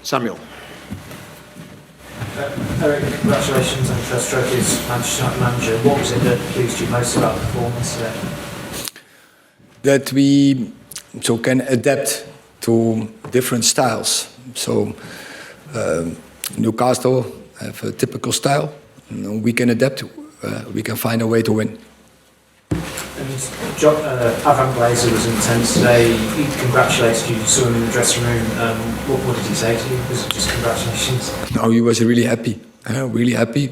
Samuel. Erik, congratulations on your first trophy as Manchester United manager. What was it that pleased you most about the performance today? That we can adapt to different styles. So Newcastle have a typical style. We can adapt. We can find a way to win. And Avram Glazer was intense today. He congratulated you. You saw him in the dressing room. What did he say to you? Was it just congratulations? No, he was really happy. Really happy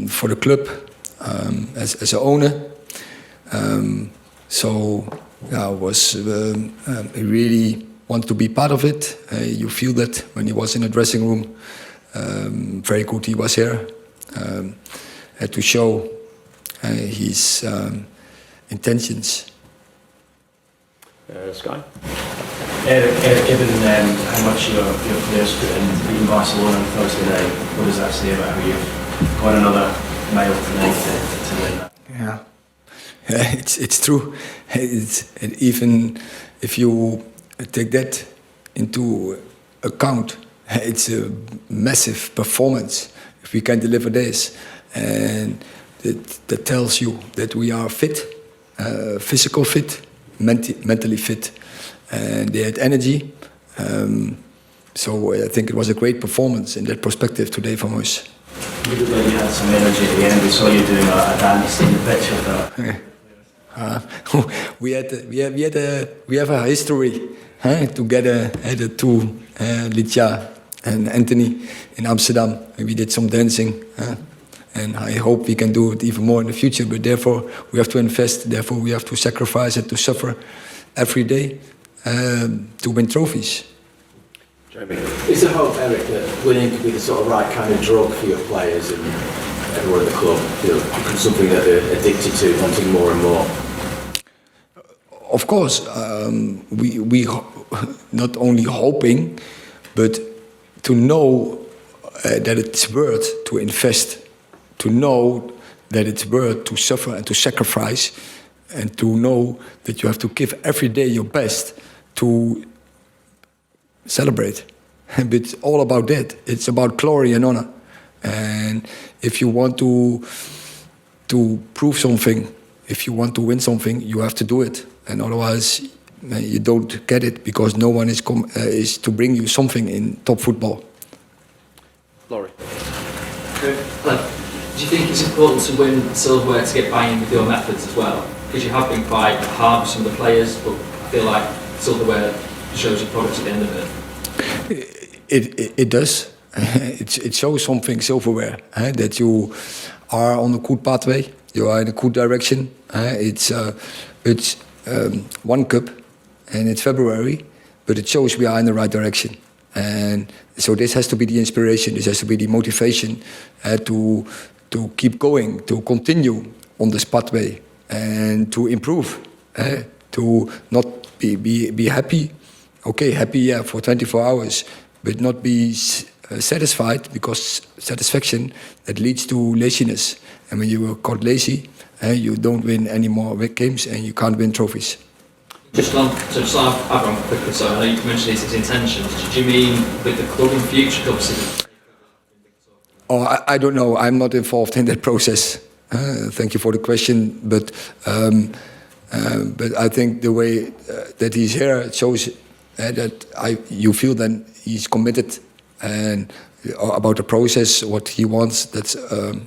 for the club as an owner. He really wanted to be part of it. You feel that when he was in the dressing room. Very good he was here. Had to show his intentions. Sky. Erik, given how much your players put in Barcelona on Thursday night, what does that say about how you've got another mile tonight to win that? Yeah, it's true. And even if you take that into account, it's a massive performance if we can deliver this. And that tells you that we are fit, physical fit, mentally fit. And they had energy. So I think it was a great performance in that perspective today from us. You looked like you had some energy at the end. We saw you doing a dance in the pitch with that. We have a history together, the two, Litja and Anthony in Amsterdam. We did some dancing, and I hope we can do it even more in the future. But therefore, we have to invest. Therefore, we have to sacrifice and to suffer every day to win trophies. Jamie. Is the hope, Erik, that winning could be the sort of right kind of drug for your players and everyone at the club? You know, something that they're addicted to, wanting more and more. Of course, we not only hoping, but to know that it's worth to invest, to know that it's worth to suffer and to sacrifice, and to know that you have to give every day your best to celebrate. But it's all about that. It's about glory and honor. And if you want to prove something, if you want to win something, you have to do it. And otherwise, you don't get it because no one is to bring you something in top football. Laurie. Do you think it's important to win silverware to get buy-in with your methods as well? Because you have been quite hard with some of the players, but I feel like silverware shows your products at the end of it. It does. It shows something, silverware, that you are on a good pathway, you are in a good direction. It's one cup, and it's February, but it shows we are in the right direction. And so this has to be the inspiration, this has to be the motivation to keep going, to continue on this pathway, and to improve, to not be happy. Okay, happy, for 24 hours, but not be satisfied, because satisfaction, that leads to laziness. And when you are caught lazy, you don't win any more games and you can't win trophies. Just Avram quickly, so I know you mentioned his intentions. Do you mean with the club in future, obviously? Oh, I don't know. I'm not involved in that process. Thank you for the question, but I think the way that he's here, it shows that you feel that he's committed and about the process, what he wants. That's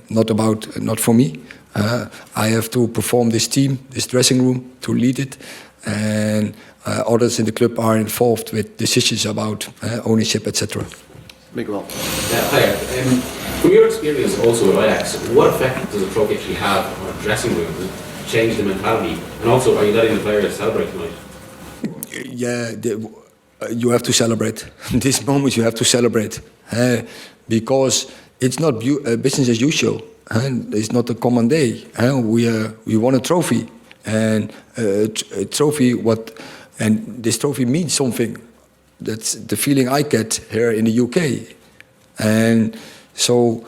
not for me. I have to perform this team, this dressing room, to lead it, and others in the club are involved with decisions about ownership, etc. Miguel. Hi. From your experience also at Ajax, what effect does a trophy actually have on a dressing room? Does it change the mentality? And also, are you letting the players celebrate tonight? Yeah, you have to celebrate. This moment you have to celebrate, because it's not business as usual. It's not a common day. We won a trophy, and a trophy. And this trophy means something. That's the feeling I get here in the UK, and so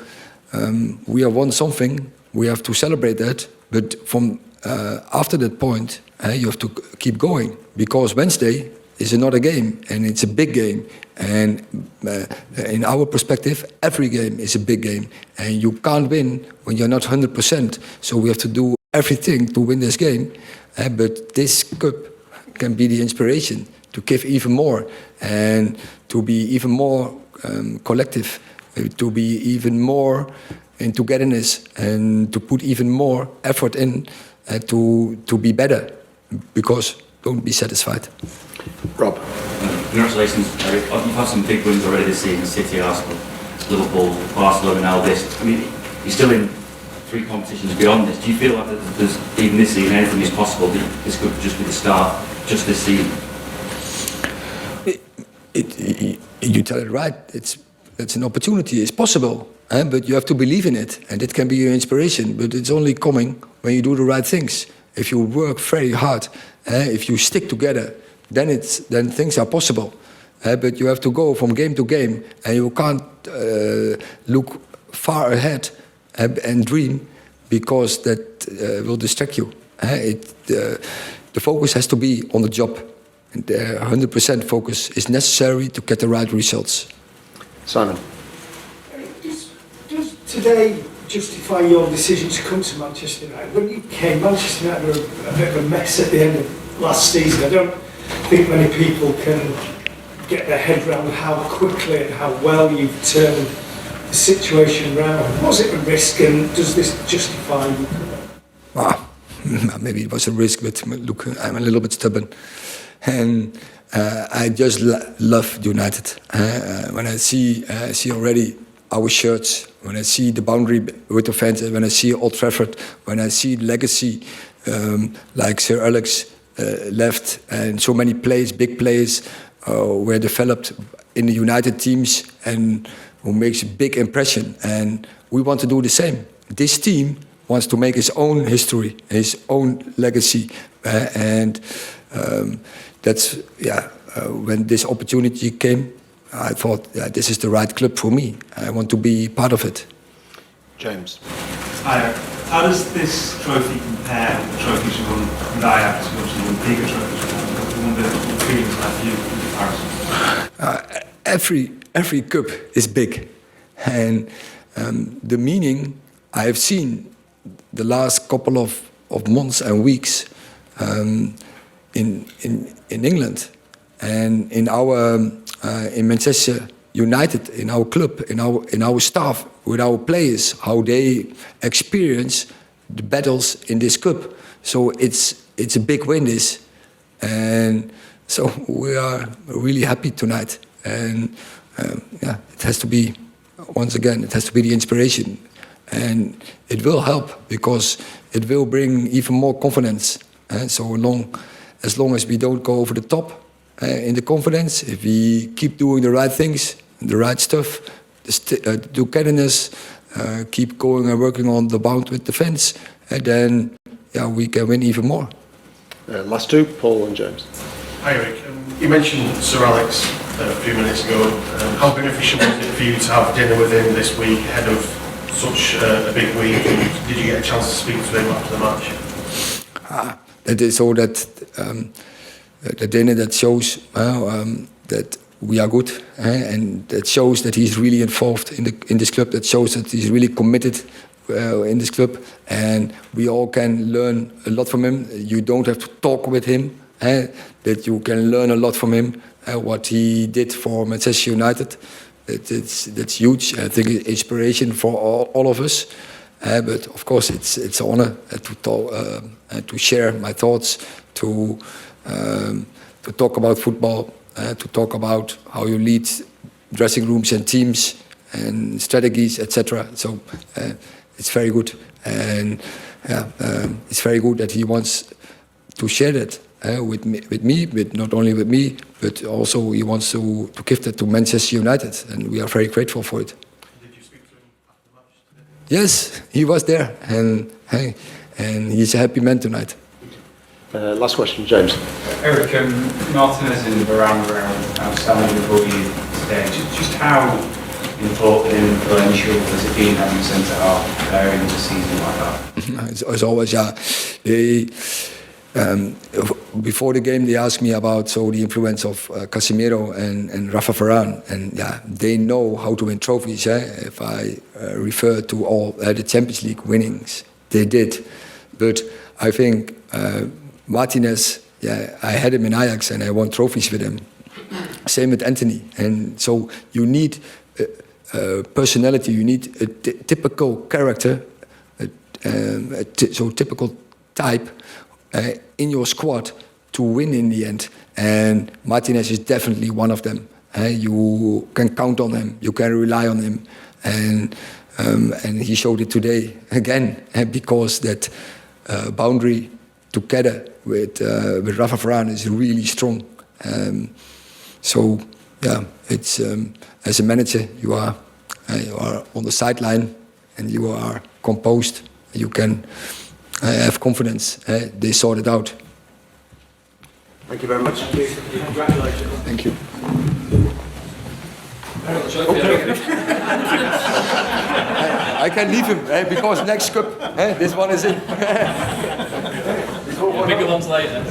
we have won something. We have to celebrate that. But from after that point, you have to keep going, because Wednesday is another game, and it's a big game. And in our perspective, every game is a big game, and you can't win when you're not 100%. So we have to do everything to win this game. But this cup can be the inspiration to give even more, and to be even more collective, to be even more in togetherness, and to put even more effort in to be better, because don't be satisfied. Rob. Congratulations, Eric. You've had some big wins already this season: City, Arsenal, Liverpool, Barcelona, now this. I mean, you're still in 3 competitions beyond this. Do you feel like that there's, even this season, anything is possible? This could just be the start, just this season. You tell it right. It's an opportunity. It's possible, but you have to believe in it, and it can be your inspiration. But it's only coming when you do the right things. If you work very hard, if you stick together, then things are possible. But you have to go from game to game, and you can't look far ahead and dream, because that will distract you. The focus has to be on the job. And 100% focus is necessary to get the right results. Simon. Does today justify your decision to come to Manchester United? When you came, Manchester United were a bit of a mess at the end of last season. I don't think many people can get their head around how quickly and how well you've turned the situation around. Was it a risk, and does this justify you coming? Maybe it was a risk, but look, I'm a little bit stubborn. And I just love United. When I see already our shirts, when I see the boundary with the fans, when I see Old Trafford, when I see legacy like Sir Alex left, and so many players, big players, were developed in the United teams and who makes a big impression. And we want to do the same. This team wants to make his own history, his own legacy, and that's when this opportunity came, I thought, this is the right club for me. I want to be part of it. James. Hi. How does this trophy compare with the trophies you won with Ajax, which is one bigger trophies you won? The feelings like you in comparison? Every cup is big, and the meaning I have seen the last couple of months and weeks in England, and in Manchester United, in our club, in our staff, with our players, how they experience the battles in this cup. So it's a big win, this, and so we are really happy tonight. And it has to be, once again, it has to be the inspiration, and it will help because it will bring even more confidence. So as long as we don't go over the top in the confidence, if we keep doing the right things, the right stuff, togetherness, keep going and working on the bound with defense, and then we can win even more. Last two, Paul and James. Hi Eric, you mentioned Sir Alex a few minutes ago. How beneficial was it for you to have dinner with him this week ahead of such a big week? Did you get a chance to speak to him after the match? That is so that the dinner that shows that we are good, and that shows that he's really involved in this club. That shows that he's really committed in this club, and we all can learn a lot from him. You don't have to talk with him, that you can learn a lot from him. What he did for Manchester United, that's huge. I think it's inspiration for all of us. But of course, it's an honor to talk, to share my thoughts, to talk about football, to talk about how you lead dressing rooms and teams and strategies, etc. So it's very good, and it's very good that he wants to share that with me, but not only with me, but also he wants to give that to Manchester United, and we are very grateful for it. Did you speak to him after the match today? Yes, he was there, and he's a happy man tonight. Last question, James. Eric, Martinez and Varane were outstanding before you today. Just how influential has it been having centre half there in the season like that? As always, before the game, they asked me about the influence of Casemiro and Rafa Varane, and yeah, they know how to win trophies. If I refer to all the Champions League winnings, they did. But I think Martinez, yeah, I had him in Ajax and I won trophies with him. Same with Anthony, and so you need personality, you need a typical character, typical type in your squad to win in the end. And Martinez is definitely one of them. You can count on him, you can rely on him, and he showed it today again, because that boundary together with Rafa Varane is really strong. So yeah, it's as a manager you are on the sideline and you are composed. You can have confidence. They sort it out. Thank you very much. Congratulations. Thank you. I can leave him because next cup, this one is in. Bigger ones later.